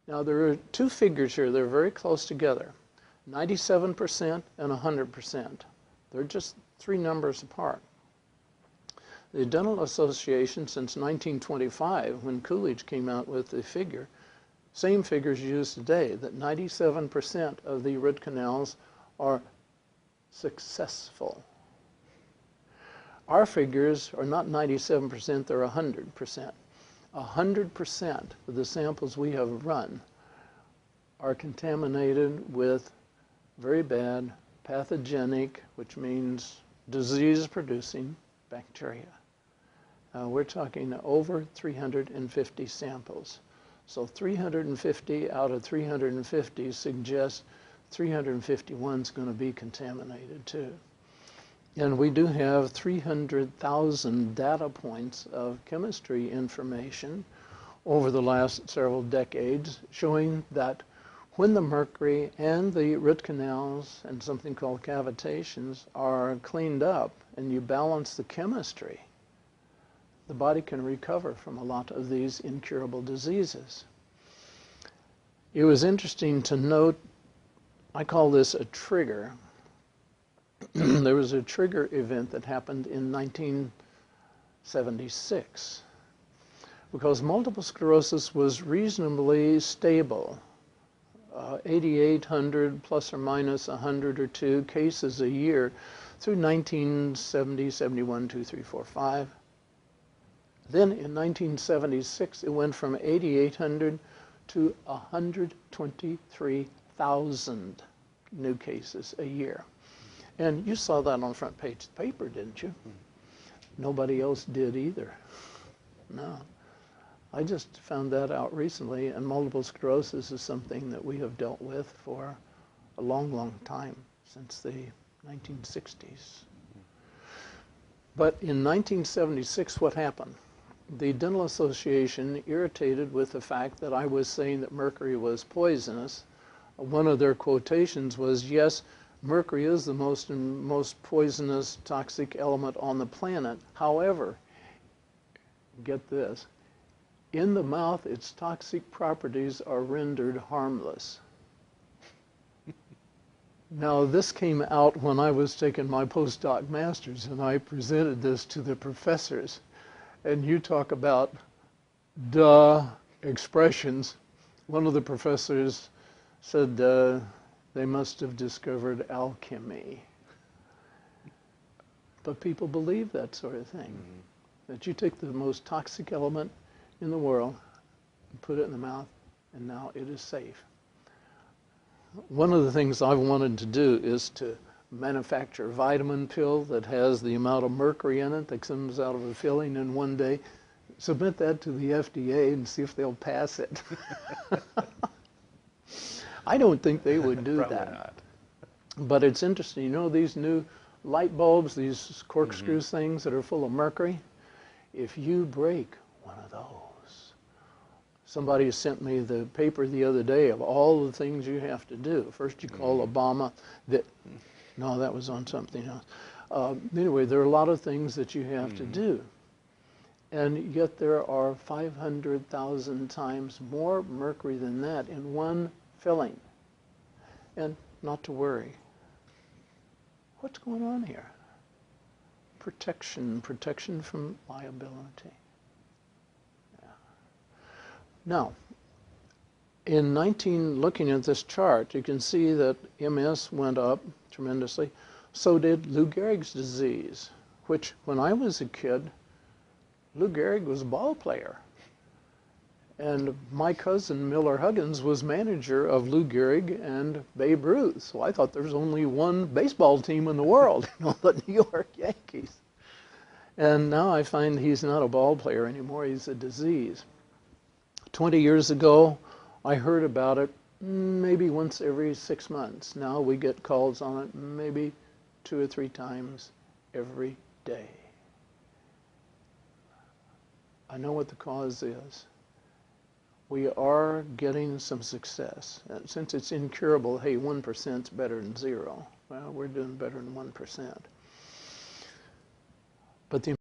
Now there are two figures here. They're very close together, 97% and 100%. They're just three numbers apart. The Dental Association, since 1925, when Coolidge came out with the figure, same figures used today, that 97% of the root canals are successful. Our figures are not 97%, they're 100%. 100% of the samples we have run are contaminated with very bad pathogenic, which means disease-producing bacteria. We're talking over 350 samples. So 350 out of 350 suggests 351 is going to be contaminated too. And we do have 300,000 data points of chemistry information over the last several decades showing that when the mercury and the root canals and something called cavitations are cleaned up and you balance the chemistry, the body can recover from a lot of these incurable diseases. It was interesting to note, I call this a trigger. There was a trigger event that happened in 1976 because multiple sclerosis was reasonably stable. 8,800 plus or minus 100 or 2 cases a year through 1970, 71, 2, 3, 4, 5. Then in 1976, it went from 8,800 to 123,000 new cases a year. And you saw that on the front page of the paper, didn't you? Nobody else did either. No. I just found that out recently, and multiple sclerosis is something that we have dealt with for a long, long time, since the 1960s. But in 1976, what happened? The Dental Association, irritated with the fact that I was saying that mercury was poisonous, one of their quotations was, yes, mercury is the most poisonous toxic element on the planet. However, get this, in the mouth, its toxic properties are rendered harmless. Now, this came out when I was taking my postdoc masters, and I presented this to the professors. And you talk about duh expressions. One of the professors said they must have discovered alchemy. But people believe that sort of thing. That you take the most toxic element in the world and put it in the mouth, and now it is safe. One of the things I've wanted to do is to manufacture a vitamin pill that has the amount of mercury in it that comes out of a filling in one day, submit that to the FDA and see if they'll pass it. I don't think they would do that. Not. But it's interesting, you know these new light bulbs, these corkscrew things that are full of mercury? If you break one of those, somebody sent me the paper the other day of all the things you have to do. First you call Obama, no, that was on something else. Anyway, there are a lot of things that you have to do. And yet there are 500,000 times more mercury than that in one filling. And not to worry. What's going on here? Protection from liability. Yeah. Now, looking at this chart, you can see that MS went up tremendously. So did Lou Gehrig's disease, which when I was a kid, Lou Gehrig was a ball player. And my cousin, Miller Huggins, was manager of Lou Gehrig and Babe Ruth. So I thought there was only one baseball team in the world, you know, the New York Yankees. And now I find he's not a ball player anymore, he's a disease. 20 years ago, I heard about it maybe once every 6 months. Now we get calls on it maybe 2 or 3 times every day. I know what the cause is. We are getting some success. Since it's incurable, hey, 1% is better than 0. Well, we're doing better than 1%. But the